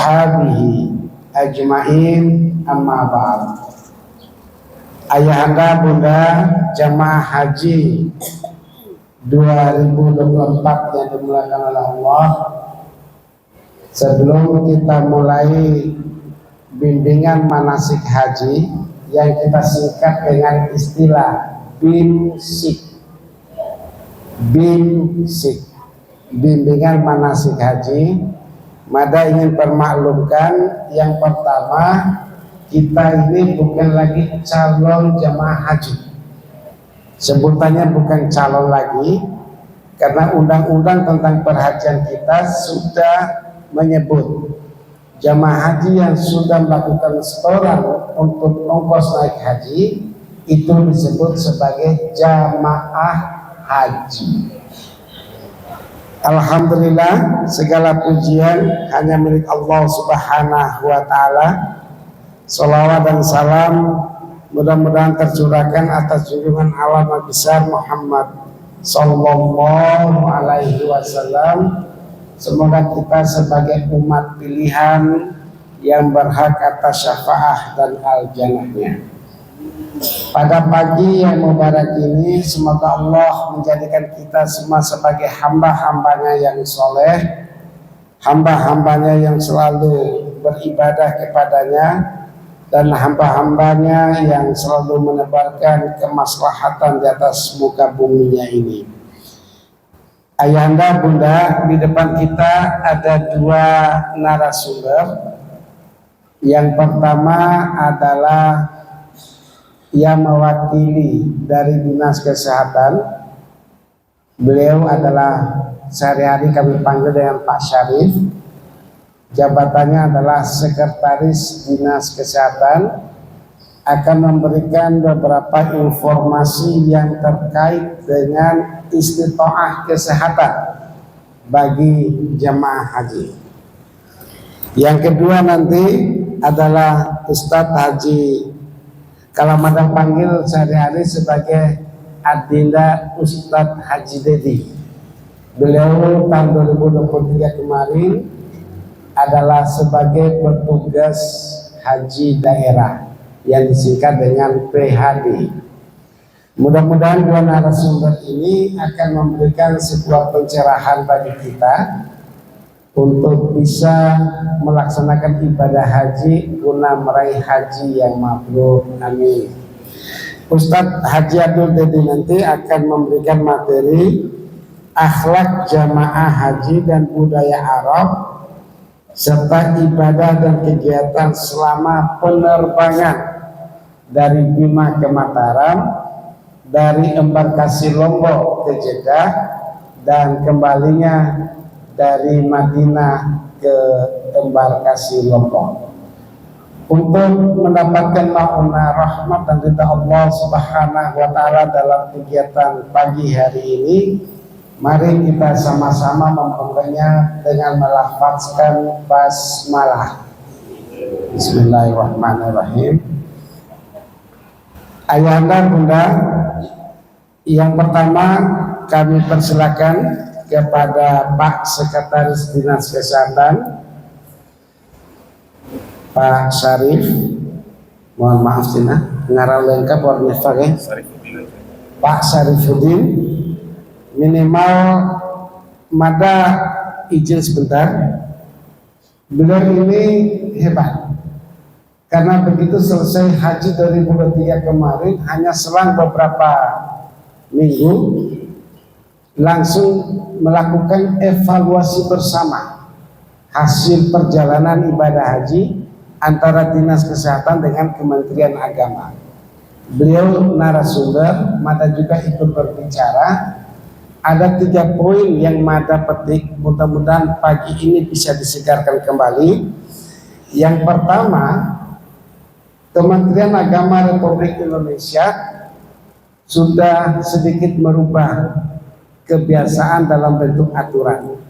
ashabihi ajma'in, amma ba'd. Ayahanda bunda jamaah haji 2024 yang dimulakan oleh Allah, sebelum kita mulai bimbingan manasik haji yang kita singkat dengan istilah BIMSIK, bimbingan manasik haji, Mada ingin permaklumkan yang pertama, kita ini bukan lagi calon jamaah haji. Sebutannya bukan calon lagi, karena undang-undang tentang perhajian kita sudah menyebut jamaah haji yang sudah melakukan setoran untuk ongkos naik haji itu disebut sebagai jamaah haji. Alhamdulillah, segala pujian hanya milik Allah Subhanahu wa Ta'ala. Shalawat dan salam mudah-mudahan tercurahkan atas junjungan Allah Nabi besar Muhammad Sallallahu Alaihi Wasallam. Semoga kita sebagai umat pilihan yang berhak atas syafaat dan al-jannahnya. Pada pagi yang mubarak ini, semoga Allah menjadikan kita semua sebagai hamba-hambanya yang soleh, hamba-hambanya yang selalu beribadah kepadanya, dan hamba-hambanya yang selalu menebarkan kemaslahatan di atas muka buminya ini. Ayahanda bunda, di depan kita ada dua narasumber. Yang pertama adalah yang mewakili dari Dinas Kesehatan. Beliau adalah sehari-hari kami panggil dengan Pak Syarif. Jabatannya adalah Sekretaris Dinas Kesehatan, akan memberikan beberapa informasi yang terkait dengan istitoah kesehatan bagi jemaah haji. Yang kedua nanti adalah Ustadz Haji, kalau Madam panggil sehari-hari sebagai Adinda Ustadz Haji Dedi. Beliau tahun 2023 kemarin adalah sebagai petugas haji daerah yang disingkat dengan PHD. Mudah-mudahan dua narasumber ini akan memberikan sebuah pencerahan bagi kita untuk bisa melaksanakan ibadah haji guna meraih haji yang mabrur. Amin. Ustadz Haji Abdul Dedi nanti akan memberikan materi akhlak jamaah haji dan budaya Arab serta ibadah dan kegiatan selama penerbangan dari Bima ke Mataram, dari embarkasi Lombok ke Jeddah, dan kembalinya dari Madinah ke embarkasi Lombok. Untuk mendapatkan mauna rahmat dan ridha Allah Subhanahu wa Ta'ala dalam kegiatan pagi hari ini, mari kita sama-sama membukanya dengan melafazkan basmalah. Bismillahirrahmanirrahim. Ayahanda bunda, yang pertama kami persilakan kepada Pak Sekretaris Dinas Kesehatan, Pak Syarif. Mohon maaf Tina, ngarang lengkap warna pakai Pak Syarifuddin. Minimal Mada izin sebentar. Beliau ini hebat, karena begitu selesai haji 2023 kemarin, hanya selang beberapa minggu langsung melakukan evaluasi bersama hasil perjalanan ibadah haji antara Dinas Kesehatan dengan Kementerian Agama. Beliau narasumber, Mada juga ikut berbicara. Ada 3 poin yang Mada petik, mudah-mudahan pagi ini bisa disegarkan kembali. Yang pertama, Kementerian Agama Republik Indonesia sudah sedikit merubah kebiasaan dalam bentuk aturan.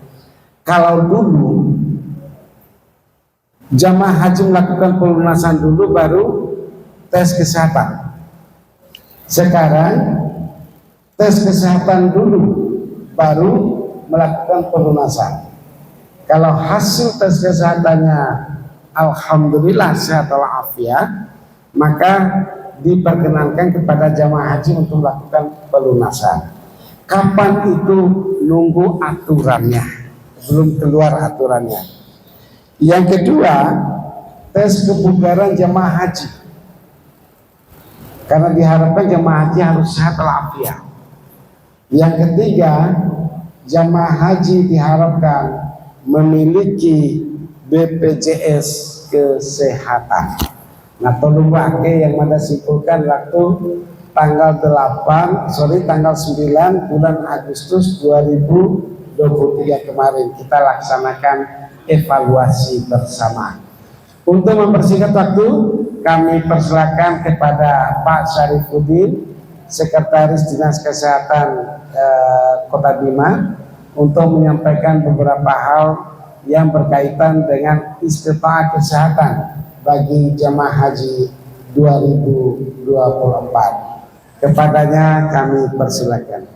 Kalau dulu jamaah haji melakukan pelunasan dulu baru tes kesehatan, sekarang tes kesehatan dulu baru melakukan pelunasan. Kalau hasil tes kesehatannya alhamdulillah sehat walafiat, maka diperkenankan kepada jamaah haji untuk melakukan pelunasan. Kapan itu? Nunggu aturannya, belum keluar aturannya. Yang kedua, tes kebugaran jamaah haji, karena diharapkan jamaah haji harus sehat walafiat. Yang ketiga, jamaah haji diharapkan memiliki BPJS kesehatan. Nah, tolong pakai yang mana simpulkan waktu tanggal 9 bulan Agustus 2023 kemarin kita laksanakan evaluasi bersama. Untuk mempersingkat waktu, kami persilakan kepada Pak Syarifuddin, Sekretaris Dinas Kesehatan Kota Bima, untuk menyampaikan beberapa hal yang berkaitan dengan istiqamah kesehatan bagi jamaah haji 2024. Kepadanya kami persilakan.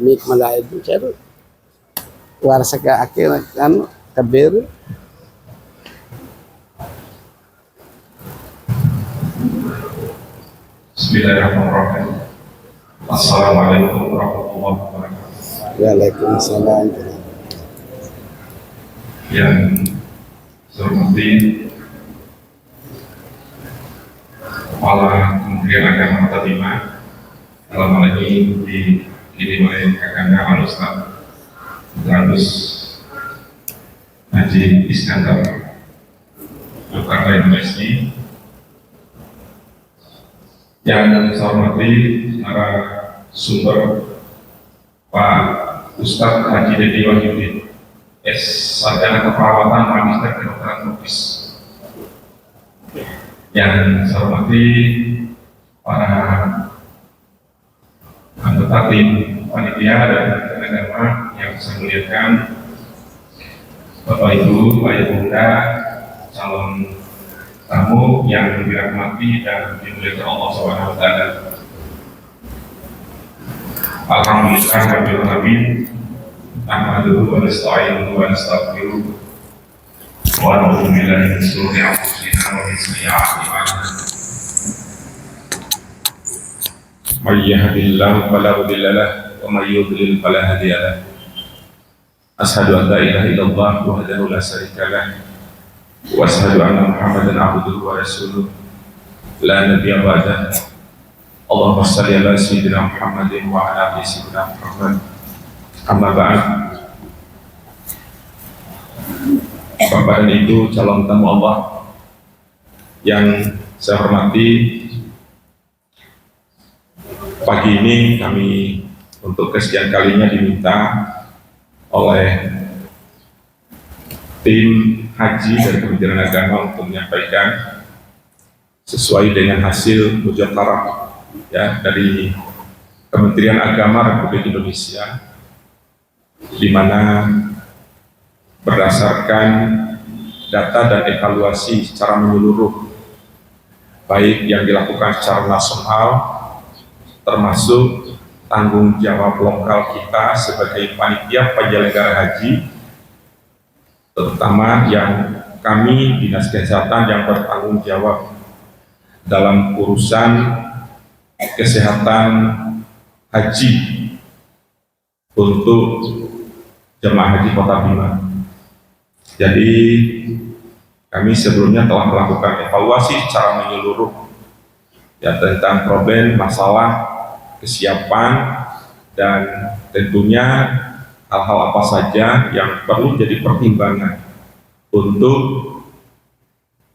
Mik malai bicara. Warsa ke akhir kan kabir. Bismillahirrahmanirrahim. Assalamualaikum warahmatullahi wabarakatuh. Waalaikumsalam. Yang saya hormati Kepala Kementerian Agama Kota Bima, dalam hal ini dipimpin oleh Kakanda Al-Ustaz Terus Haji Iskandar Jakarta Indonesia. Yang saya hormati para sumber Pak Ustadz Haji Dedi Wahyudin, Sarjana Keperawatan Magister Kedokteran Medis. Yang saya hormati para anggota tim panitia dan agama yang saya muliakan, Bapak Ibu, Pak Ibu Bunda, calon tamu yang dirahmati dan dimuliakan Allah Subhanahu wa taala. Alhamdulillah rabbil alamin. Nahmaduhu wa nasta'inuhu wa nastaghfiruh. Wa na'udzu billahi min shururi anfusina wa min sayyi'ati a'malina. May yahdihillahu fala mudilla lahu wa may yudlil fala hadiya lahu. Asyhadu an la ilaha illallah wahdahu la syarika lahu wa asyhadu anna Muhammadan abduhu wa rasuluh la nabiyya ba'dahu. Allahumma shalli ala sayyidina Muhammadin wa ala ali sayyidina Muhammad. Amma ba'd. Bapak dan Ibu calon tamu Allah yang saya hormati, pagi ini kami untuk kesekian kalinya diminta oleh tim haji dari Kementerian Agama untuk menyampaikan sesuai dengan hasil mujakarah ya dari Kementerian Agama Republik Indonesia, di mana berdasarkan data dan evaluasi secara menyeluruh baik yang dilakukan secara nasional termasuk tanggung jawab lokal kita sebagai panitia penyelenggara haji, terutama yang kami Dinas Kesehatan yang bertanggung jawab dalam urusan kesehatan haji untuk jemaah haji Kota Bima. Jadi kami sebelumnya telah melakukan evaluasi secara menyeluruh ya tentang problem, masalah, kesiapan, dan tentunya hal-hal apa saja yang perlu jadi pertimbangan untuk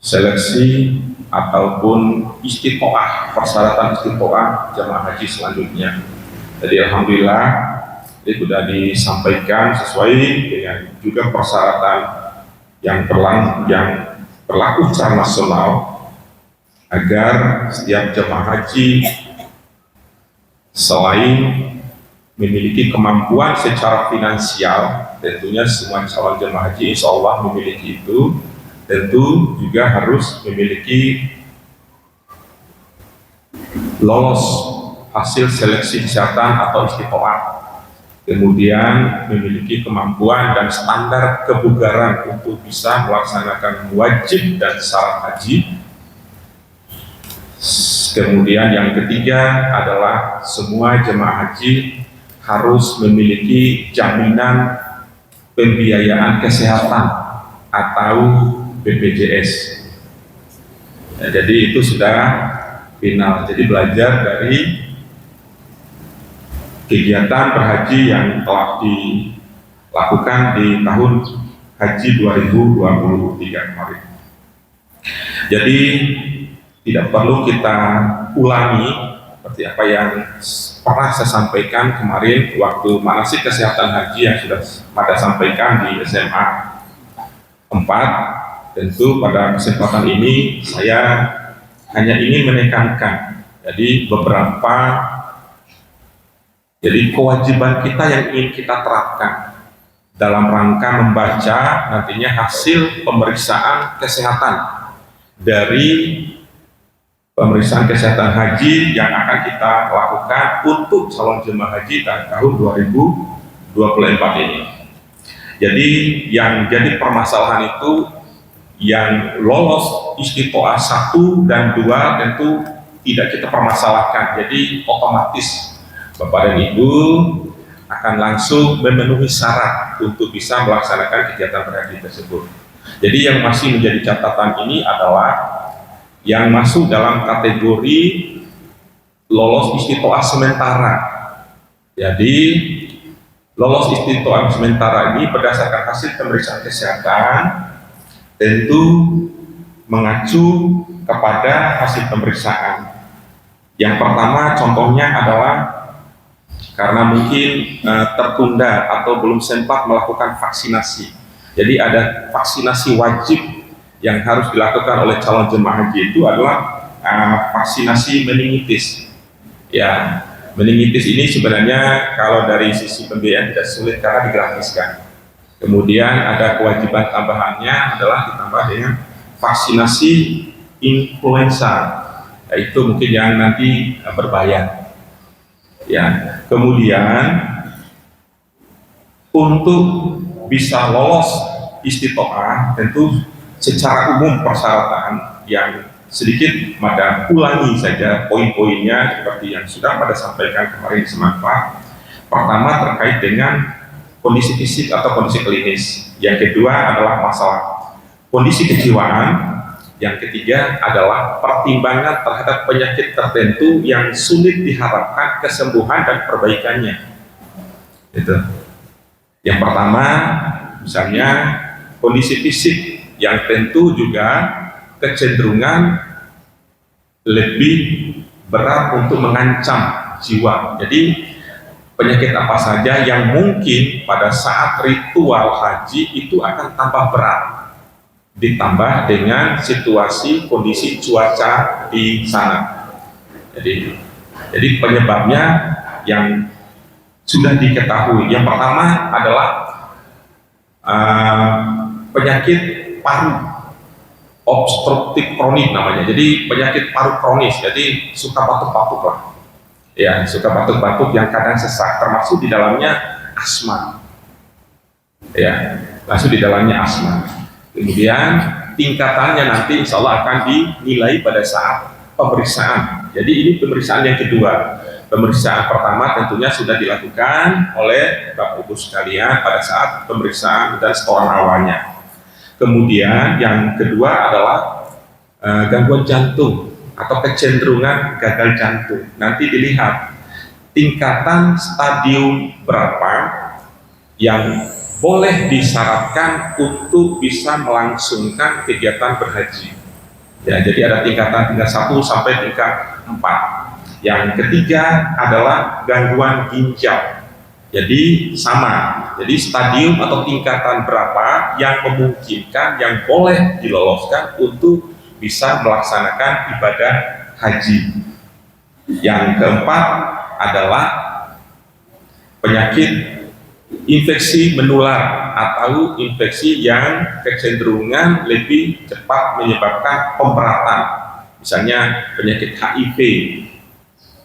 seleksi ataupun istiqoah, persyaratan istiqoah jemaah haji selanjutnya. Jadi alhamdulillah itu sudah disampaikan sesuai dengan juga persyaratan yang berlaku secara nasional agar setiap jemaah haji selain memiliki kemampuan secara finansial, tentunya semua calon jemaah haji insya Allah memiliki itu, tentu juga harus memiliki lolos hasil seleksi kesehatan atau istiqoah kemudian memiliki kemampuan dan standar kebugaran untuk bisa melaksanakan wajib dan syarat haji. Kemudian yang ketiga adalah semua jemaah haji harus memiliki jaminan pembiayaan kesehatan atau BPJS. Ya, jadi itu sudah final. Jadi belajar dari kegiatan berhaji yang telah dilakukan di tahun haji 2023 kemarin. Jadi tidak perlu kita ulangi seperti apa yang pernah saya sampaikan kemarin waktu manasik kesehatan haji yang sudah pada sampaikan di SMA 4. Tentu pada kesempatan ini saya hanya ingin menekankan jadi kewajiban kita yang ingin kita terapkan dalam rangka membaca nantinya hasil pemeriksaan kesehatan dari pemeriksaan kesehatan haji yang akan kita lakukan untuk calon jemaah haji tahun 2024 ini. Jadi yang jadi permasalahan itu yang lolos istiqoah 1 dan 2 tentu tidak kita permasalahkan. Jadi otomatis Bapak dan Ibu akan langsung memenuhi syarat untuk bisa melaksanakan kegiatan berhaji tersebut. Jadi yang masih menjadi catatan ini adalah yang masuk dalam kategori lolos istiqoah sementara. Jadi lolos istiqoah sementara ini berdasarkan hasil pemeriksaan kesehatan tentu mengacu kepada hasil pemeriksaan. Yang pertama contohnya adalah karena mungkin tertunda atau belum sempat melakukan vaksinasi. Jadi ada vaksinasi wajib yang harus dilakukan oleh calon jemaah haji itu adalah vaksinasi meningitis. Ya, meningitis ini sebenarnya kalau dari sisi pembiayaan tidak sulit karena digratiskan. Kemudian ada kewajiban tambahannya adalah ditambah dengan vaksinasi influenza, yaitu mungkin yang nanti berbayar. Ya, kemudian untuk bisa lolos istiqoah tentu secara umum persyaratan yang sedikit pada ulangi saja poin-poinnya seperti yang sudah pada sampaikan kemarin sempat. Pertama terkait dengan kondisi fisik atau kondisi klinis. Yang kedua adalah masalah kondisi kejiwaan. Yang ketiga adalah pertimbangan terhadap penyakit tertentu yang sulit diharapkan kesembuhan dan perbaikannya. Itu. Yang pertama, misalnya kondisi fisik yang tentu juga kecenderungan lebih berat untuk mengancam jiwa. Jadi penyakit apa saja yang mungkin pada saat ritual haji itu akan tambah berat. Ditambah dengan situasi kondisi cuaca di sana. Jadi penyebabnya yang sudah diketahui. Yang pertama adalah penyakit paru obstruktif kronik namanya. Jadi penyakit paru kronis. Jadi suka batuk-batuk lah. Ya, suka batuk-batuk yang kadang sesak, termasuk di dalamnya asma. Ya, masuk di dalamnya asma. Kemudian tingkatannya nanti insya Allah akan dinilai pada saat pemeriksaan. Jadi ini pemeriksaan yang kedua. Pemeriksaan pertama tentunya sudah dilakukan oleh Bapak Ibu sekalian pada saat pemeriksaan dan setoran awalnya. Kemudian yang kedua adalah gangguan jantung atau kecenderungan gagal jantung. Nanti dilihat tingkatan stadium berapa yang boleh disyaratkan untuk bisa melangsungkan kegiatan berhaji. Ya, jadi ada tingkatan 1 sampai tingkat 4. Yang ketiga adalah gangguan ginjal. Jadi sama. Jadi stadium atau tingkatan berapa yang memungkinkan, yang boleh diloloskan untuk bisa melaksanakan ibadah haji. Yang keempat adalah penyakit infeksi menular atau infeksi yang kecenderungan lebih cepat menyebabkan pemberatan, misalnya penyakit HIV,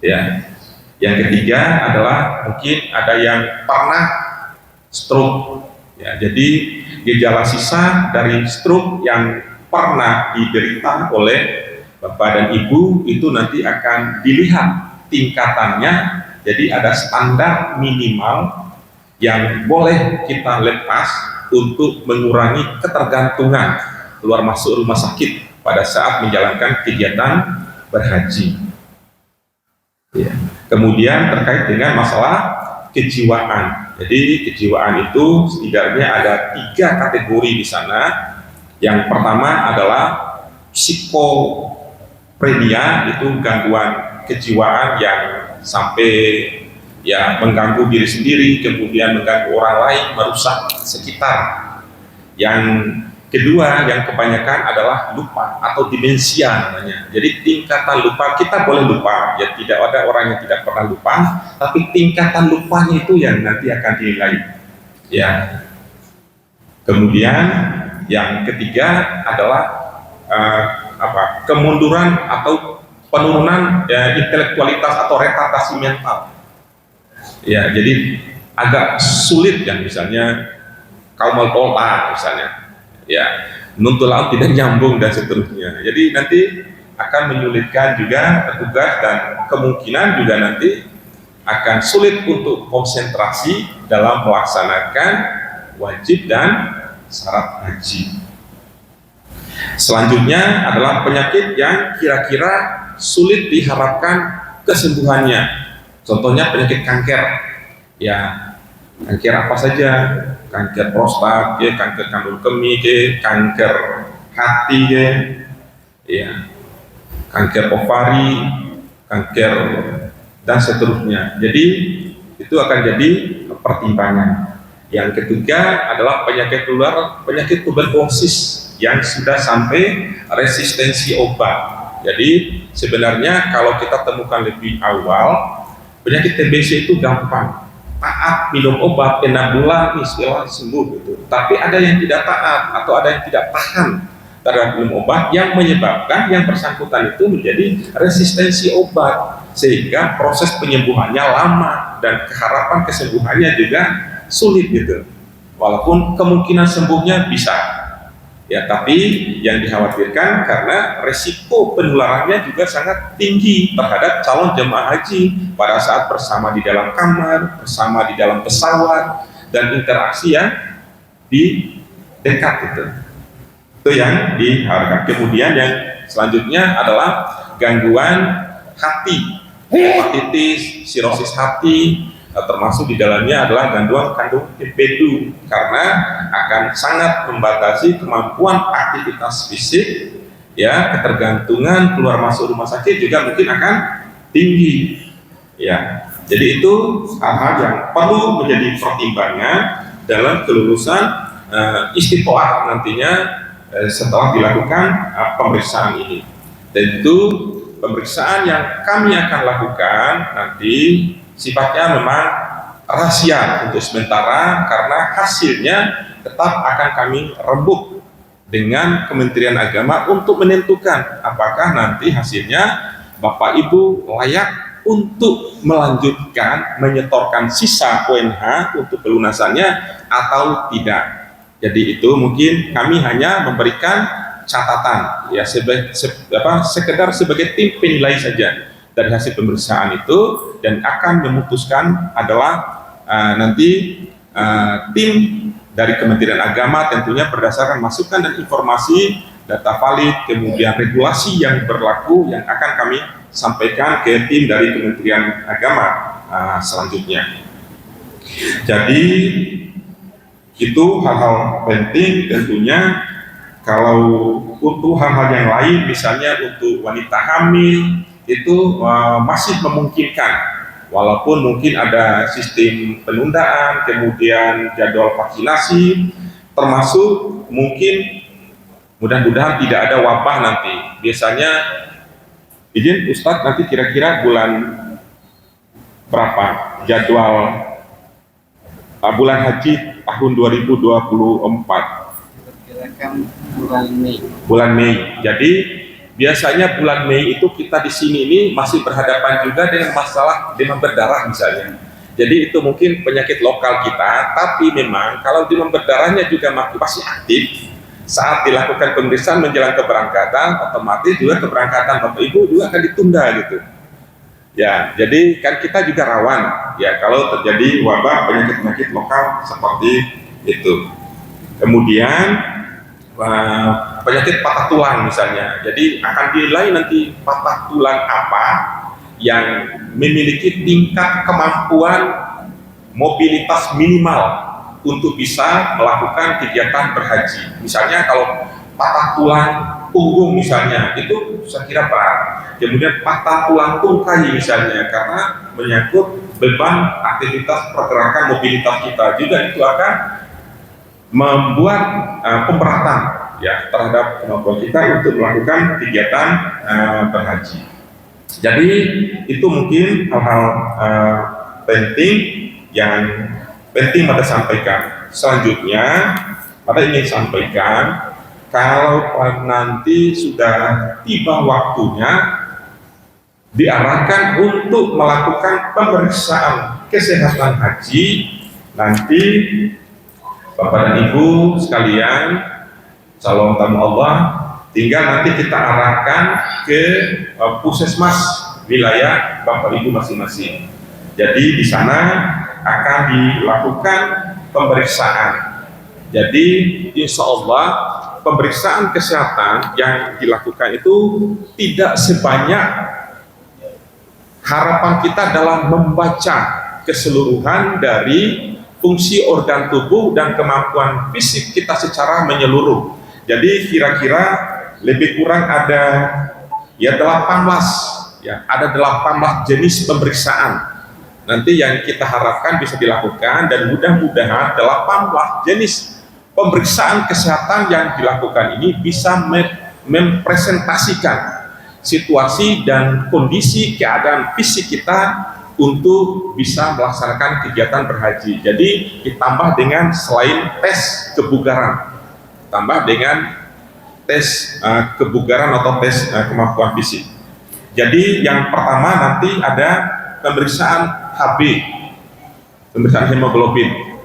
ya. Yang ketiga adalah mungkin ada yang pernah stroke. Ya, jadi gejala sisa dari stroke yang pernah diderita oleh bapak dan ibu itu nanti akan dilihat tingkatannya. Jadi ada standar minimal yang boleh kita lepas untuk mengurangi ketergantungan keluar masuk rumah sakit pada saat menjalankan kegiatan berhaji. Ya. Kemudian terkait dengan masalah kejiwaan. Jadi kejiwaan itu setidaknya ada 3 kategori di sana. Yang pertama adalah psikoprenia, itu gangguan kejiwaan yang sampai ya mengganggu diri sendiri, kemudian mengganggu orang lain, merusak sekitar. Yang kedua yang kebanyakan adalah lupa atau demensia namanya. Jadi tingkatan lupa, kita boleh lupa, ya tidak ada orang yang tidak pernah lupa, tapi tingkatan lupanya itu yang nanti akan dinilai. Ya. Kemudian yang ketiga adalah kemunduran atau penurunan intelektualitas atau retardasi mental. Ya, jadi agak sulit yang misalnya kaum tolak misalnya. Ya, nuntut laut tidak nyambung dan seterusnya. Jadi nanti akan menyulitkan juga petugas dan kemungkinan juga nanti akan sulit untuk konsentrasi dalam melaksanakan wajib dan syarat haji. Selanjutnya adalah penyakit yang kira-kira sulit diharapkan kesembuhannya. Contohnya penyakit kanker. Ya, kanker apa saja? Kanker prostat, ya, kanker kandung kemih, ya, kanker hati, ya, kanker ovari, kanker dan seterusnya. Jadi itu akan jadi pertimbangan. Yang ketiga adalah penyakit tular, penyakit tuberkulosis yang sudah sampai resistensi obat. Jadi sebenarnya kalau kita temukan lebih awal, penyakit TBC itu gampang. Taat minum obat 6 bulan istilah sembuh gitu. Tapi ada yang tidak taat atau ada yang tidak tahan terhadap minum obat yang menyebabkan yang bersangkutan itu menjadi resistensi obat sehingga proses penyembuhannya lama dan keharapan kesembuhannya juga sulit gitu. Walaupun kemungkinan sembuhnya bisa. Ya, tapi yang dikhawatirkan karena resiko penularannya juga sangat tinggi terhadap calon jemaah haji pada saat bersama di dalam kamar, bersama di dalam pesawat, dan interaksi yang di dekat itu. Itu yang diharapkan. Kemudian yang selanjutnya adalah gangguan hati, hepatitis, sirosis hati, termasuk di dalamnya adalah gangguan kandung empedu karena akan sangat membatasi kemampuan aktivitas fisik, ya, ketergantungan keluar masuk rumah sakit juga mungkin akan tinggi, ya. Jadi itu hal-hal yang perlu menjadi pertimbangan dalam kelulusan istiqoah nantinya setelah dilakukan pemeriksaan ini. Dan itu pemeriksaan yang kami akan lakukan nanti sifatnya memang rahasia untuk sementara karena hasilnya tetap akan kami rembuk dengan Kementerian Agama untuk menentukan apakah nanti hasilnya Bapak Ibu layak untuk melanjutkan menyetorkan sisa ONH untuk pelunasannya atau tidak. Jadi itu mungkin kami hanya memberikan catatan ya sekedar sebagai tim penilai saja dari hasil pemeriksaan itu, dan akan memutuskan adalah nanti tim dari Kementerian Agama tentunya berdasarkan masukan dan informasi data valid, kemudian regulasi yang berlaku yang akan kami sampaikan ke tim dari Kementerian Agama selanjutnya. Jadi itu hal-hal penting tentunya. Kalau untuk hal-hal yang lain misalnya untuk wanita hamil itu masih memungkinkan, walaupun mungkin ada sistem penundaan, kemudian jadwal vaksinasi, termasuk mungkin mudah-mudahan tidak ada wabah nanti. Biasanya izin Ustadz nanti kira-kira bulan berapa jadwal bulan haji tahun 2024? Perkirakan bulan Mei. Bulan Mei. Jadi biasanya bulan Mei itu kita di sini ini masih berhadapan juga dengan masalah demam berdarah misalnya. Jadi itu mungkin penyakit lokal kita, tapi memang kalau demam berdarahnya juga masih aktif, saat dilakukan pemeriksaan menjelang keberangkatan, otomatis juga keberangkatan Bapak Ibu juga akan ditunda gitu. Ya, jadi kan kita juga rawan ya kalau terjadi wabah penyakit-penyakit lokal seperti itu. Kemudian penyakit patah tulang misalnya. Jadi akan dinilai nanti patah tulang apa yang memiliki tingkat kemampuan mobilitas minimal untuk bisa melakukan kegiatan berhaji. Misalnya kalau patah tulang punggung misalnya, itu saya kira berat. Kemudian patah tulang tungkai misalnya, karena menyangkut beban aktivitas pergerakan mobilitas kita, juga itu akan membuat pemberatan ya terhadap kemampuan kita untuk melakukan kegiatan berhaji. Jadi itu mungkin hal-hal penting yang penting pada sampaikan. Selanjutnya pada ingin sampaikan, kalau nanti sudah tiba waktunya diarahkan untuk melakukan pemeriksaan kesehatan haji, nanti Bapak dan Ibu sekalian, calon tamu Allah, tinggal nanti kita arahkan ke puskesmas wilayah Bapak Ibu masing-masing. Jadi di sana akan dilakukan pemeriksaan. Jadi insya Allah pemeriksaan kesehatan yang dilakukan itu tidak sebanyak harapan kita dalam membaca keseluruhan dari fungsi organ tubuh dan kemampuan fisik kita secara menyeluruh. Jadi kira-kira lebih kurang ada ya 18 ya, ada 18 jenis pemeriksaan nanti yang kita harapkan bisa dilakukan, dan mudah-mudahan 18 jenis pemeriksaan kesehatan yang dilakukan ini bisa mempresentasikan situasi dan kondisi keadaan fisik kita untuk bisa melaksanakan kegiatan berhaji. Jadi ditambah dengan selain tes kebugaran, tambah dengan tes kebugaran atau tes kemampuan fisik. Jadi yang pertama nanti ada pemeriksaan HB, pemeriksaan hemoglobin.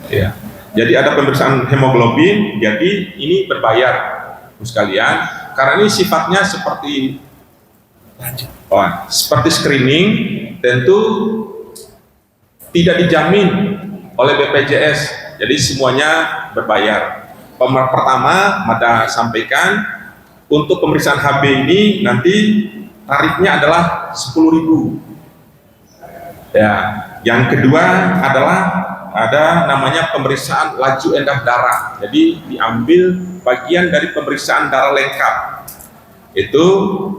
Ya. Jadi ada pemeriksaan hemoglobin. Jadi ini berbayar, sekalian, karena ini sifatnya seperti screening, tentu tidak dijamin oleh BPJS. Jadi semuanya berbayar. Pertama, Mada sampaikan untuk pemeriksaan HB ini nanti tarifnya adalah 10.000. Ya, yang kedua adalah ada namanya pemeriksaan laju endah darah. Jadi diambil bagian dari pemeriksaan darah lengkap. Itu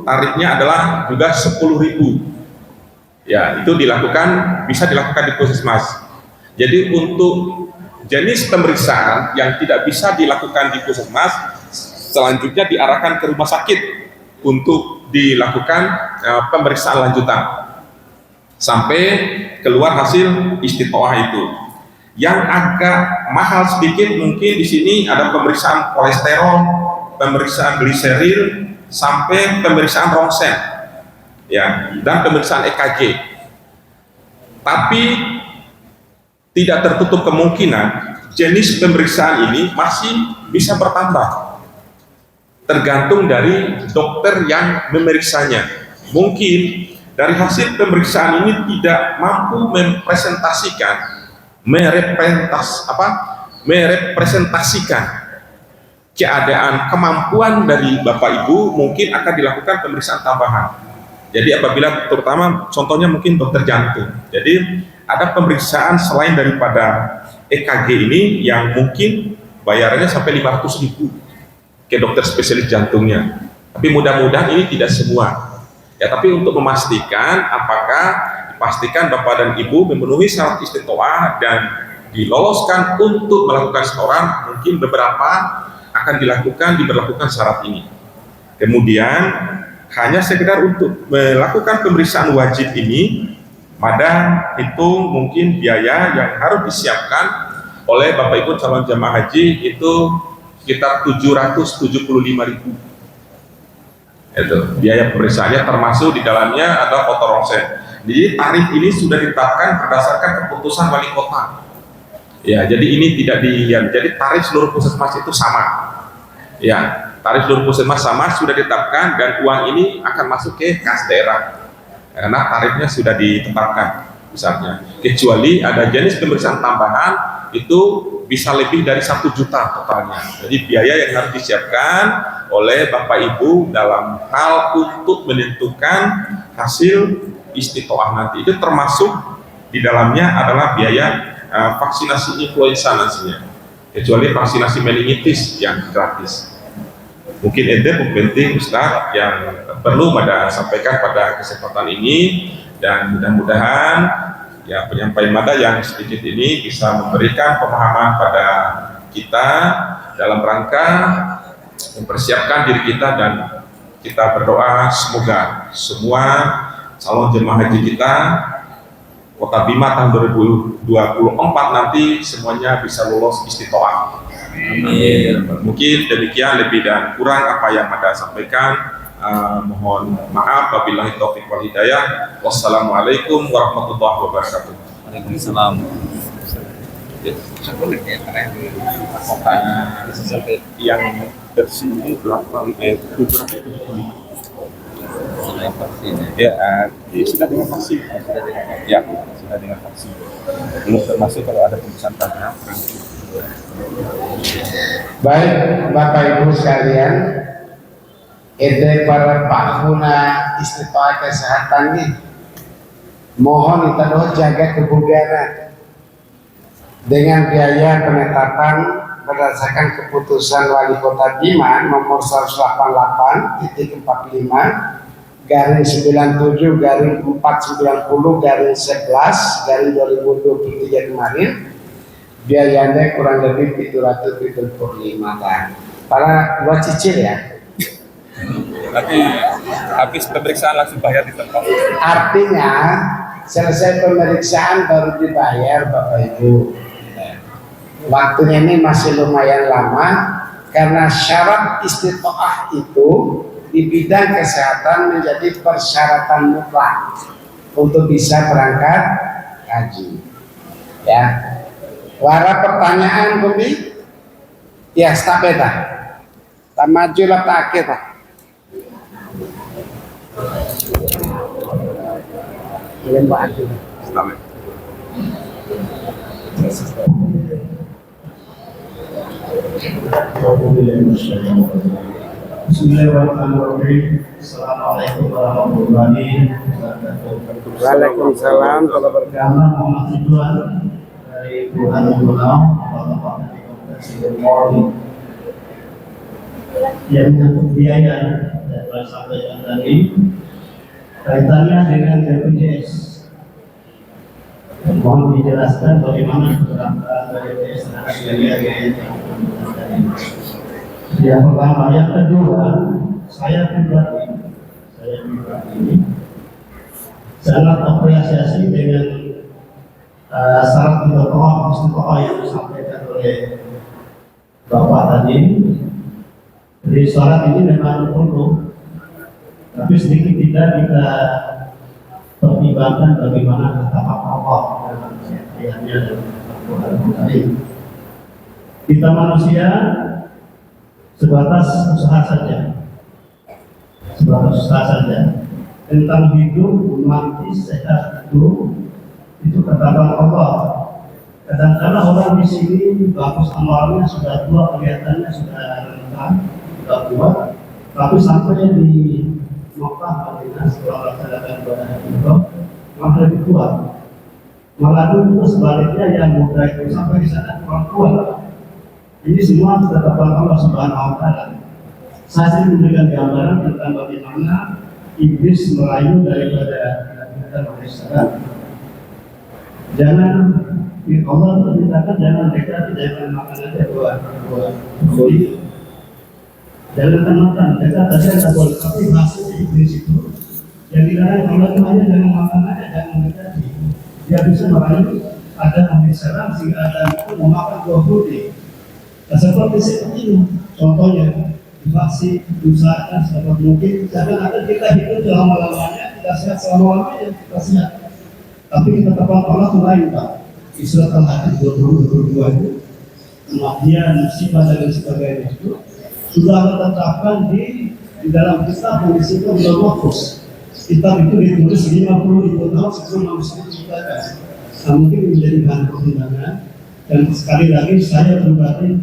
tarifnya adalah juga 10.000. Ya, itu bisa dilakukan di puskesmas. Jadi untuk jenis pemeriksaan yang tidak bisa dilakukan di puskesmas, selanjutnya diarahkan ke rumah sakit untuk dilakukan pemeriksaan lanjutan sampai keluar hasil istitoah itu. Yang agak mahal sedikit mungkin di sini ada pemeriksaan kolesterol, pemeriksaan gliseril, sampai pemeriksaan rongsen, ya, dan pemeriksaan EKG. Tapi tidak tertutup kemungkinan jenis pemeriksaan ini masih bisa bertambah. Tergantung dari dokter yang memeriksanya. Mungkin dari hasil pemeriksaan ini tidak mampu merepresentasikan keadaan kemampuan dari Bapak Ibu, mungkin akan dilakukan pemeriksaan tambahan. Jadi apabila terutama contohnya mungkin dokter jantung. Jadi ada pemeriksaan selain daripada EKG ini yang mungkin bayarannya sampai 500.000 ke dokter spesialis jantungnya. Tapi mudah-mudahan ini tidak semua. Ya, tapi untuk memastikan apakah dipastikan Bapak dan Ibu memenuhi syarat istitoah dan diloloskan untuk melakukan setoran, mungkin beberapa akan diberlakukan syarat ini. Kemudian hanya sekedar untuk melakukan pemeriksaan wajib ini, Mada hitung mungkin biaya yang harus disiapkan oleh Bapak Ibu calon jamaah haji itu sekitar 775.000. Itu biaya pemeriksaannya, termasuk di dalamnya ada foto ronsen. Jadi tarif ini sudah ditetapkan berdasarkan keputusan wali kota. Ya, jadi ini tidak jadi tarif seluruh puskesmas itu sama. Ya, tarif seluruh puskesmas sama, sudah ditetapkan, dan uang ini akan masuk ke kas daerah karena tarifnya sudah ditetapkan misalnya. Kecuali ada jenis pemeriksaan tambahan itu bisa lebih dari 1 juta totalnya. Jadi biaya yang harus disiapkan oleh Bapak Ibu dalam hal untuk menentukan hasil istitoah nanti, itu termasuk di dalamnya adalah biaya vaksinasi influenza nantinya, kecuali vaksinasi meningitis yang gratis. Mungkin itu penting Ustaz yang perlu pada sampaikan pada kesempatan ini, dan mudah-mudahan ya penyampaian Mada yang sedikit ini bisa memberikan pemahaman pada kita dalam rangka mempersiapkan diri kita, dan kita berdoa semoga semua calon jemaah haji kita Kota Bima tahun 2024 nanti semuanya bisa lolos istitoah. Amin. Mungkin demikian lebih dan kurang apa yang Mada sampaikan. Mohon maaf, wabillahi taufiq wal hidayah. Wassalamualaikum warahmatullahi wabarakatuh. Waalaikumsalam. Yang bersih berapa? 700. Selain vaksin Ya, sudah dengan vaksin. Ya, sudah dengan vaksin. Belum termasuk kalau ada pemeriksaan tambahan. Baik Bapak Ibu sekalian, para pengguna istitoah kesehatan nih, mohon kita doa jaga kebugaran dengan biaya penetapan berdasarkan keputusan Wali Kota Bima nomor 188/97/490/11/2023 kemarin, biayanya kurang lebih 775 kan. Para buat cicil ya. Tapi habis pemeriksaan langsung bayar di tempat. Artinya selesai pemeriksaan baru dibayar Bapak Ibu. Waktunya ini masih lumayan lama karena syarat istitoah itu di bidang kesehatan menjadi persyaratan mutlak untuk bisa berangkat haji. Ya. Wara pertanyaan Bumi? Ya, stapeta. Tak maju lah tak kita. Lembah itu. Selamat. Bismillahirrahmanirrahim. Assalamualaikum warahmatullahi wabarakatuh. Waalaikumsalam warahmatullahi wabarakatuh. Karena Muhammad Ridwan dari Tuhan Ulam, Bapak Presiden Polri, yang menyangkut biaya dan sampaikan tadi kaitannya dengan BPJS. Mohon dijelaskan bagaimana keberangkatan BPJS terhadap biaya yang pertama. Yang kedua, saya pribadi sangat apresiasi dengan syarat istitoah yang disampaikan oleh Bapak tadi. Jadi syarat ini memang perlu, tapi sedikit tidak kita pertimbangkan bagaimana kata Allah dalam ayatnya dan Al-Quran. Kita manusia sebatas usaha saja, tentang hidup, mati, sehat itu ketahuan Allah. Kadang-kadang orang di sini bagus amalnya sudah tua, kelihatannya sudah rentah, sudah tua, tapi sampai di Mekah, Madinah setelah melaksanakan ibadah haji malah lebih tua. Malah dulu sebaliknya yang muda itu sampai di sana kurang tua. Ini semua ketetapan Allah Subhanahu wa Ta'ala. Saya sering memberikan gambaran tentang bagaimana iblis merayu daripada kita manusia. Jangan Allah memerintahkan jangan dekati, jangan makan aja buah koi. Jangan makan, dekat saja tidak boleh. Tapi hasil iblis itu yang dilarang Allah itu hanya jangan makan aja, jangan dekati. Dia bisa merayu ada ambil serang sehingga ada itu memakan buah putih. Nah, seperti ini, contohnya divaksin, diusahakan sedapat mungkin, jangan ada kita hidup selama-lamanya, kita sehat selama-lamanya, kita sehat. Tapi kita tetap Allah itu lain, Pak. Di surat Al-Hadid 20-22 itu, kematian, musibah dan sebagainya itu sudah ditetapkan di dalam kitab yang disebut Lauhul Mahfuz. Kitab itu ditulis 50.000 tahun sebelum manusia diciptakan. Nah, mungkin menjadi bahan pertimbangan. Dan sekali lagi saya pribadi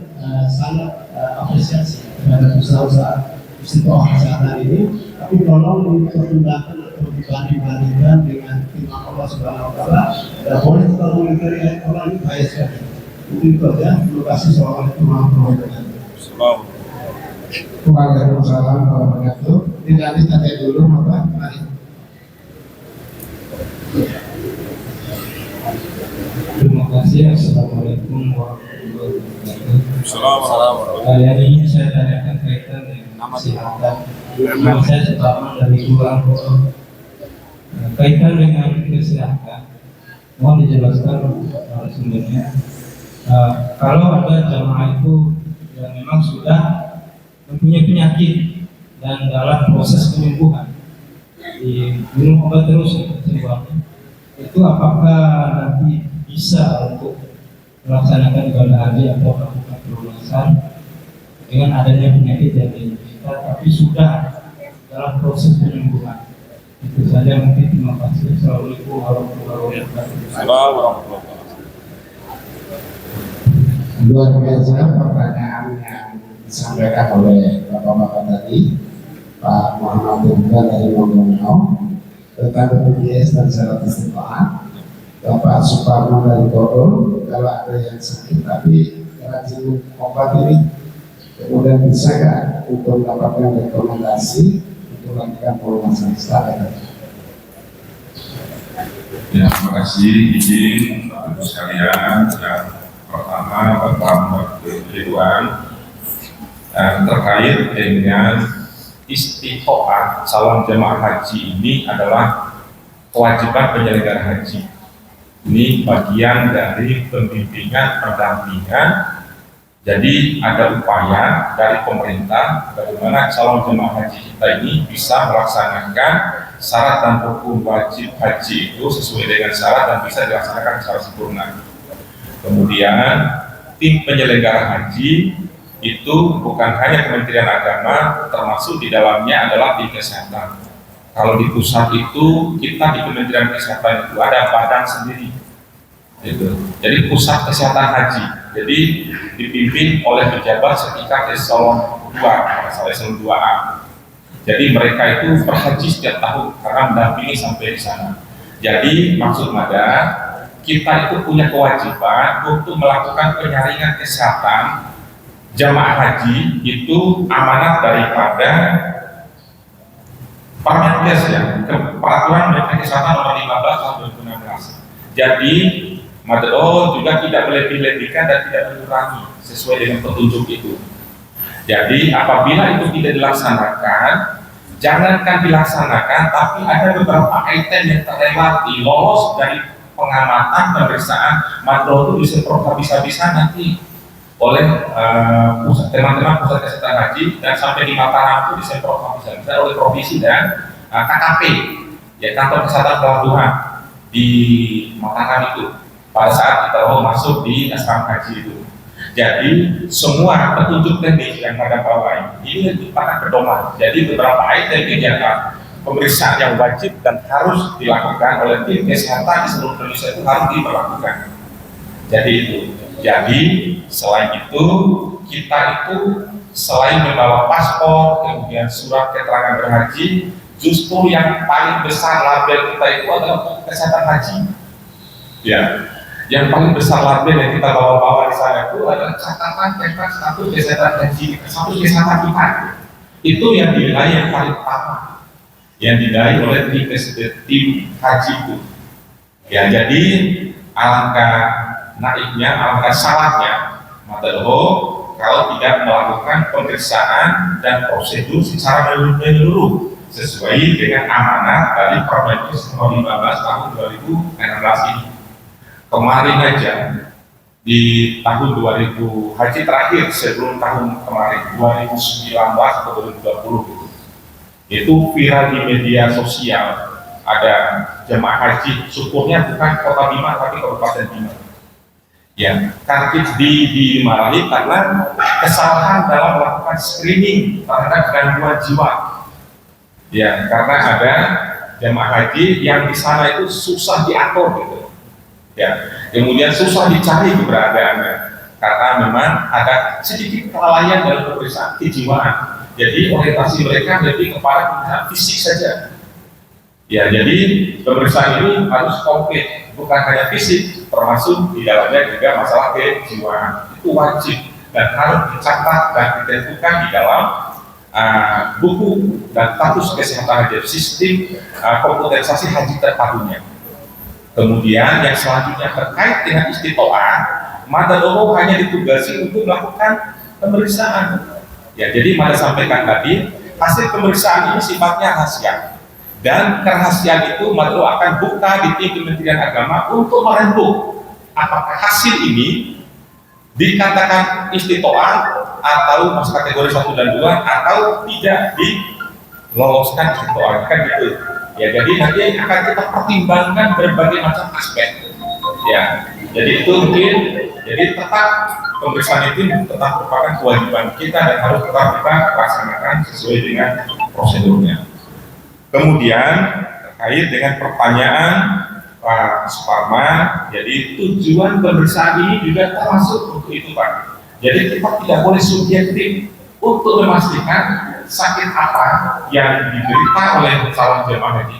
sangat apresiasi terhadap usaha-usaha istiqomah kesehatan ini. Tapi tolong dipertimbangkan atau dibanding-bandingkan dengan firman Allah Subhanahu Wa Taala. Dan boleh kita mengingkari ayat Allah ini bahaya sekali. Itu aja. Terima kasih. Assalamualaikum warahmatullahi wabarakatuh. Waalaikumsalam warahmatullahi wabarakatuh. Tidak ditanya dulu, Bapak. Mari. Terima kasih. Assalamualaikum warahmatullahi wabarakatuh. Assalamualaikum. Kali ini saya tanyakan kaitan dengan kesehatan. Nama saya Sutarman dari Pulang. Kaitan dengan kesehatan, mohon dijelaskan sumbernya. Kalau ada jamaah itu yang memang sudah mempunyai penyakit dan dalam proses penyembuhan, minum obat terus kesembuhannya, itu apakah nanti bisa untuk melaksanakan ibadah haji atau melakukan pelunasan dengan adanya penyakit yang kita, tapi sudah dalam proses penyembuhan? Itu saja mungkin. Terima kasih. Assalamualaikum warahmatullahi wabarakatuh. Luar biasa pertanyaan yang disampaikan oleh Bapak-Bapak tadi, Pak Muhammad Ridwan dari Mongono tentang BPJS dan syarat istiqomah, Bapak Suparno dari Bogor kalau ada yang sakit tapi rajin obat ini, kemudian bisa nggak untuk mendapatkan rekomendasi untuk melakukan pelunasan setelah. Ya, terima kasih izin Bapak Ibu sekalian. Yang pertama, Bapak Muhammad Ridwan terkait dengan istiqomah calon jemaah haji ini adalah kewajiban penyelenggara haji. Ini bagian dari pembimbingan pendampingan. Jadi ada upaya dari pemerintah bagaimana calon jemaah haji kita ini bisa melaksanakan syarat dan rukun wajib haji itu sesuai dengan syarat dan bisa dilaksanakan secara sempurna. Kemudian tim penyelenggara haji itu bukan hanya Kementerian Agama, termasuk di dalamnya adalah tim kesehatan. Kalau di pusat itu kita di Kementerian Kesehatan itu ada badan sendiri, gitu. Jadi pusat kesehatan haji, jadi dipimpin oleh pejabat setingkat eselon 2, eselon 2A. Jadi mereka itu berhaji setiap tahun karena mendampingi sampai di sana. Jadi maksud ada kita itu punya kewajiban untuk melakukan penyaringan kesehatan jamaah haji itu amanat daripada Permenkes ya, Peraturan Menteri Kesehatan Nomor 15 Tahun 2016. Jadi Madro juga tidak melebih-lebihkan dan tidak mengurangi sesuai dengan petunjuk itu. Jadi apabila itu tidak dilaksanakan, jangankan dilaksanakan, tapi ada beberapa item yang terlewati, lolos dari pengamatan pemeriksaan Madro itu disemprot habis-habisan nanti oleh teman-teman pusat kesehatan haji, dan sampai di Mataram itu disemprot habis-habisan oleh provinsi dan KKP, ya kantor kesehatan pelabuhan di Mataram itu pada saat kita mau masuk di asrama haji itu. Jadi semua petunjuk teknis yang pada bawah ini merupakan pedoman. Jadi beberapa item kegiatan pemeriksaan yang wajib dan harus dilakukan oleh tim kesehatan di seluruh Indonesia itu harus diberlakukan. Jadi itu. Jadi selain itu kita itu selain membawa paspor, kemudian surat keterangan berhaji, justru yang paling besar label kita itu adalah kesehatan haji. Ya, yang paling besar label yang kita bawa-bawa di sana itu adalah catatan status kesehatan haji, status kesehatan kita. Itu yang dinilai yang paling utama, yang dinilai oleh tim haji itu. Ya, jadi alangkah naiknya, alangkah salahnya kalau tidak melakukan pemeriksaan dan prosedur secara menyeluruh sesuai dengan amanat dari Permenkes Nomor 15 Tahun 2016 ini. Kemarin aja di tahun 2000 haji terakhir sebelum tahun kemarin 2019 atau 2020 gitu. Itu viral di media sosial, ada jemaah haji syukurnya bukan kota Bima tapi kabupaten Bima. Ya, karcis di Marahi karena kesalahan dalam melakukan screening terhadap gangguan jiwa. Ya, karena ada jemaah haji yang di sana itu susah diatur gitu. Ya, kemudian susah dicari keberadaannya karena memang ada sedikit kelalaian dalam pemeriksaan kejiwaan. Jadi orientasi mereka lebih kepada pemeriksaan fisik saja. Ya, jadi pemeriksaan ini harus komplit, bukan hanya fisik, termasuk di dalamnya juga masalah kejiwaan. Itu wajib dan harus dicatat dan ditentukan di dalam buku dan status kesehatan haji, sistem komputerisasi haji terpadunya. Kemudian yang selanjutnya terkait dengan istitoah, Madadoro hanya ditugasi untuk melakukan pemeriksaan. Ya, jadi Mada sampaikan tadi, hasil pemeriksaan ini sifatnya rahasia. Dan kerahasiaan itu Madadoro akan buka di tim Kementerian Agama untuk merembuk apakah hasil ini dikatakan istitoah atau masuk kategori 1 dan 2 atau tidak diloloskan istitoah, kan gitu. Ya, jadi nanti akan kita pertimbangkan berbagai macam aspek. Ya, jadi itu mungkin, jadi tetap pemeriksaan itu tetap merupakan kewajiban kita dan harus tetap kita laksanakan sesuai dengan prosedurnya. Kemudian terkait dengan pertanyaan Pak Suparman, jadi tujuan pemeriksaan ini juga termasuk untuk itu Pak. Jadi kita tidak boleh subjektif untuk memastikan sakit apa yang diderita oleh calon jemaah haji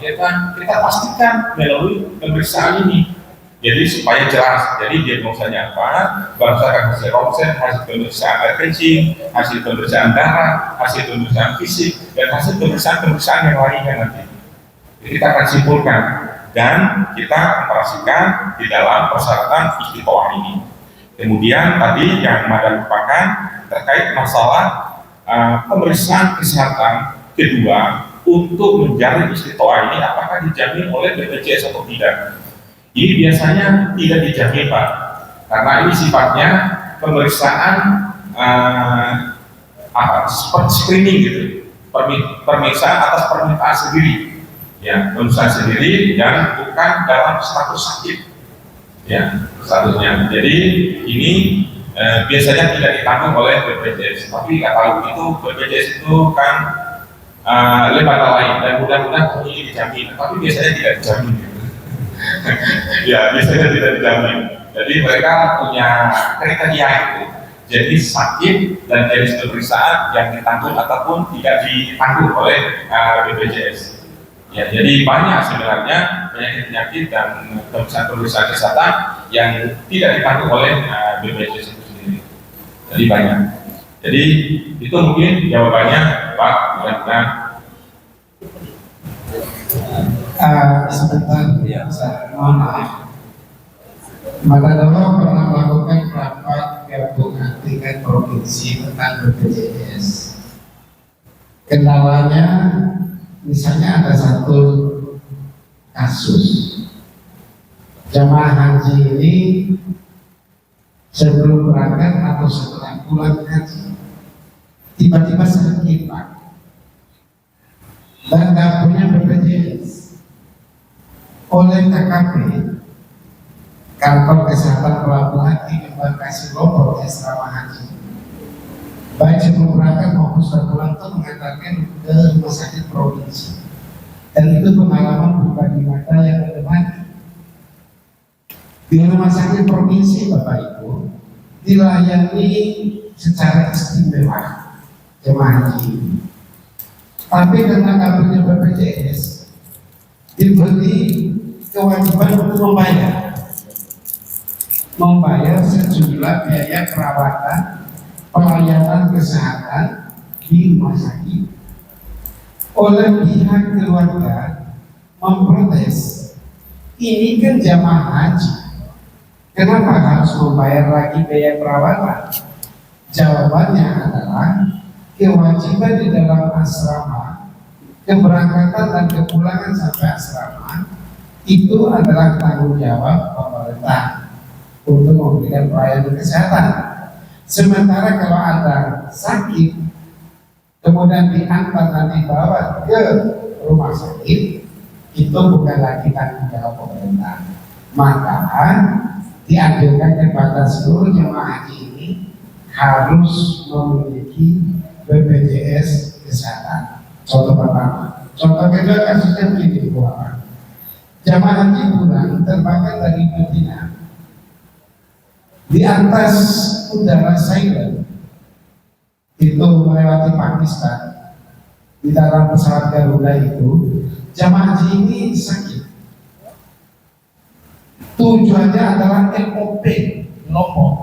kita pastikan melalui pemeriksaan ini. Jadi supaya jelas, jadi diagnosanya apa, berdasarkan hasil ronsen, hasil pemeriksaan air kencing, hasil pemeriksaan darah, hasil pemeriksaan fisik, dan hasil pemeriksaan yang lainnya nanti. Jadi kita akan simpulkan dan kita operasikan di dalam persyaratan istitoah ini. Kemudian tadi yang Mada lupakan terkait masalah pemeriksaan kesehatan kedua untuk menjalin istitoah ini apakah dijamin oleh BPJS atau tidak? Ini biasanya tidak dijamin Pak, karena ini sifatnya pemeriksaan screening gitu, pemeriksaan atas permintaan sendiri, ya, pemeriksaan sendiri dan bukan dalam status sakit, ya, statusnya. Jadi ini biasanya tidak ditanggung oleh BPJS, tapi nggak tahu itu BPJS itu kan lembaga lain dan mudah-mudahan ini dijamin, tapi biasanya tidak dijamin. Ya, biasanya tidak dijamin. Jadi mereka punya kriteria itu. Jadi sakit dan jenis pemeriksaan yang ditanggung ataupun tidak ditanggung oleh BPJS. Ya, jadi banyak sebenarnya penyakit-penyakit dan pemeriksaan kesehatan yang tidak ditanggung oleh BPJS itu sendiri. Jadi banyak. Jadi itu mungkin jawabannya Pak. Mudah-mudahan. Sebentar, ya, saya mohon maaf. Madadoro pernah melakukan rapat gabungan tingkat provinsi tentang BPJS. Kendalanya, misalnya ada satu kasus jamaah haji ini sebelum berangkat atau setelah pulang haji tiba-tiba sakit Pak dan nggak punya BPJS. Oleh KKP kantor kesehatan pelabuhan di embarkasi Lombok asrama haji baik sebelum berangkat maupun setelah pulang itu mengantarkan ke rumah sakit provinsi, dan itu pengalaman pribadi mata yang menemani di rumah sakit provinsi Bapak Ibu dilayani secara istimewa jemaah haji, tapi karena nggak punya BPJS diberi kewajiban untuk membayar sejumlah biaya perawatan pelayanan kesehatan di rumah sakit. Oleh pihak keluarga memprotes, ini kan jamaah haji, kenapa harus membayar lagi biaya perawatan? Jawabannya adalah kewajiban di dalam asrama, keberangkatan dan kepulangan sampai asrama itu adalah tanggung jawab pemerintah. untuk memberikan pelayanan kesehatan. Sementara kalau ada sakit kemudian diantar dan dibawa ke rumah sakit, itu bukan lagi tanggung jawab pemerintah. Maka dianjurkan kepada seluruh jemaah haji ini harus memiliki BPJS kesehatan. Contoh pertama. Contoh kedua kasusnya begini, jemaah haji pulang terbangkan dari Medina di atas udara silent itu melewati Pakistan. Di dalam pesawat Garuda itu jemaah haji ini sakit. Tujuannya adalah MOP Lombok.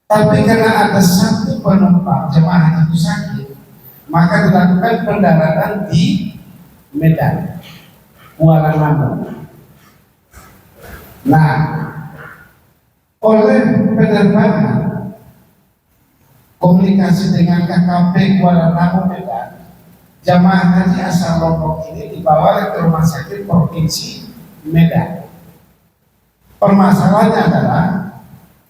Tapi karena ada satu penumpang jemaah haji itu sakit, maka dilakukan pendaratan di Medan, Kuala Namu. Nah, oleh penerbangan komunikasi dengan KKP Kuala Namu Medan, jemaah haji asal Lombok ini dibawa ke rumah sakit provinsi Medan. Permasalahannya adalah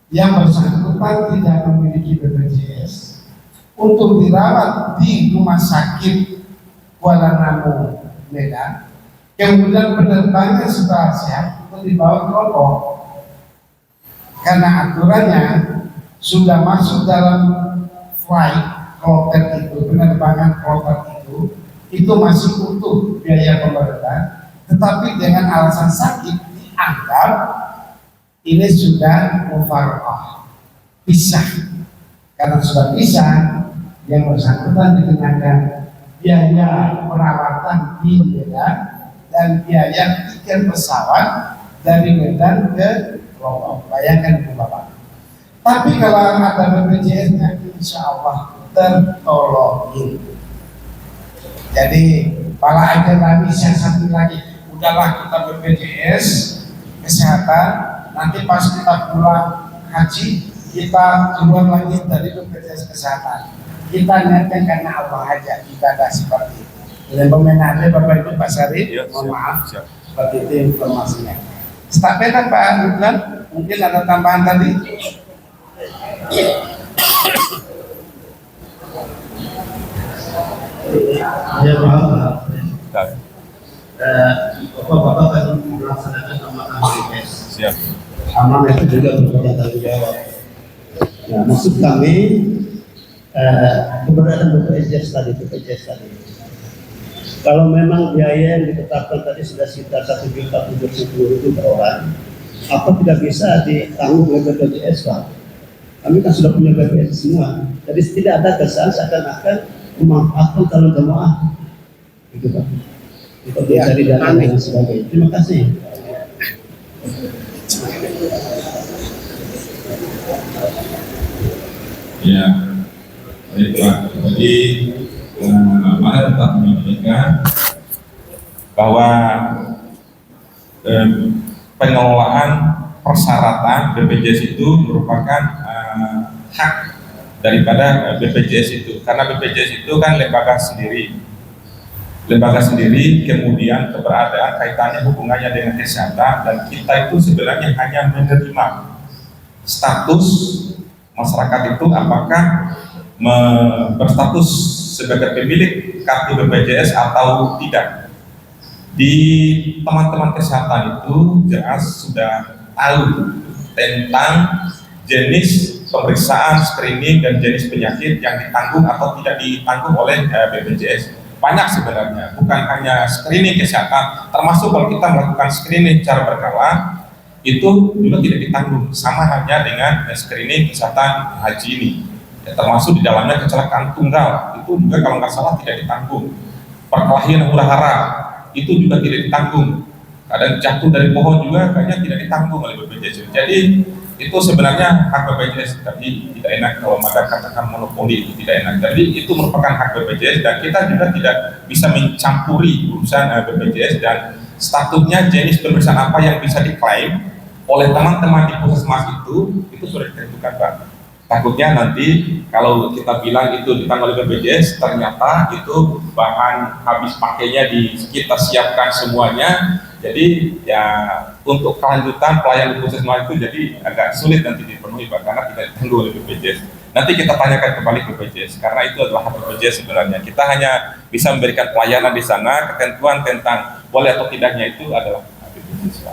yang bersangkutan tidak memiliki BPJS untuk dirawat di rumah sakit Kuala Namu Medan, kemudian penerbangan setelah sehat untuk dibawa ke Lombok. Karena aturannya sudah masuk dalam flight kloter itu, penerbangan kloter itu masih utuh biaya pemerintah, tetapi dengan alasan sakit dianggap ini sudah mufarqah, pisah. Karena sudah pisah, yang bersangkutan dikenakan biaya perawatan di Medan dan biaya tiket pesawat dari Medan ke Lombok. Bayangkan itu Bapak. Tapi kalau ada BPJS-nya, insya Allah tertolongin. Jadi para akademi siasati lagi, udahlah kita BPJS kesehatan. Nanti pas kita pulang haji, kita keluar lagi dari BPJS kesehatan. Kita niatkan karena Allah aja, kita ada seperti itu. Dengan pemenangnya Bapak Ibu Pak Syarif, mohon maaf, seperti itu informasinya. Stafetan Pak Ridwan, mungkin ada tambahan tadi. Ya Pak, Bapak-bapak kan melaksanakan amanah BPJS. Siap. Amanah itu juga bertanggung jawab. Nah, maksud kami keberadaan BPJS tadi. Kalau memang biaya yang ditetapkan tadi sudah sekitar 1.710.000 per orang, apa tidak bisa ditanggung oleh BPJS Pak? Kami kan sudah punya BPJS semua, jadi tidak ada kesan seakan-akan memanfaatkan calon jemaah, gitu Pak. Untuk mencari dana dan sebagainya. Terima kasih. Ya, baik Pak. Jadi mana tetap menyampaikan bahwa pengelolaan persyaratan BPJS itu merupakan hak daripada BPJS itu, karena BPJS itu kan lembaga sendiri, kemudian keberadaan kaitannya hubungannya dengan kesehatan, dan kita itu sebenarnya hanya menerima status masyarakat itu apakah berstatus sebagai pemilik kartu BPJS atau tidak. Di teman-teman kesehatan itu jelas sudah tahu tentang jenis pemeriksaan, screening, dan jenis penyakit yang ditanggung atau tidak ditanggung oleh BPJS. Banyak sebenarnya, bukan hanya screening kesehatan, termasuk kalau kita melakukan screening secara berkala, itu juga tidak ditanggung, sama halnya dengan screening kesehatan haji ini. Ya, termasuk di dalamnya kecelakaan tunggal, itu juga kalau nggak salah tidak ditanggung. Perkelahian hura-hara, itu juga tidak ditanggung. Kadang jatuh dari pohon juga kayaknya tidak ditanggung oleh BPJS. Jadi itu sebenarnya hak BPJS, tapi tidak enak kalau ada katakan monopoli, itu tidak enak. Jadi itu merupakan hak BPJS dan kita juga tidak bisa mencampuri urusan BPJS, dan statusnya jenis pemeriksaan apa yang bisa diklaim oleh teman-teman di puskesmas itu sudah ditentukan Pak. Takutnya nanti kalau kita bilang itu ditanggung oleh BPJS, ternyata itu bahan habis pakainya kita siapkan semuanya, jadi ya untuk kelanjutan pelayanan puskesmas itu jadi agak sulit nanti dipenuhi Pak, karena tidak ditanggung oleh BPJS. Nanti kita tanyakan kembali ke BPJS, karena itu adalah hak BPJS sebenarnya. Kita hanya bisa memberikan pelayanan di sana, ketentuan tentang boleh atau tidaknya itu adalah hak BPJS.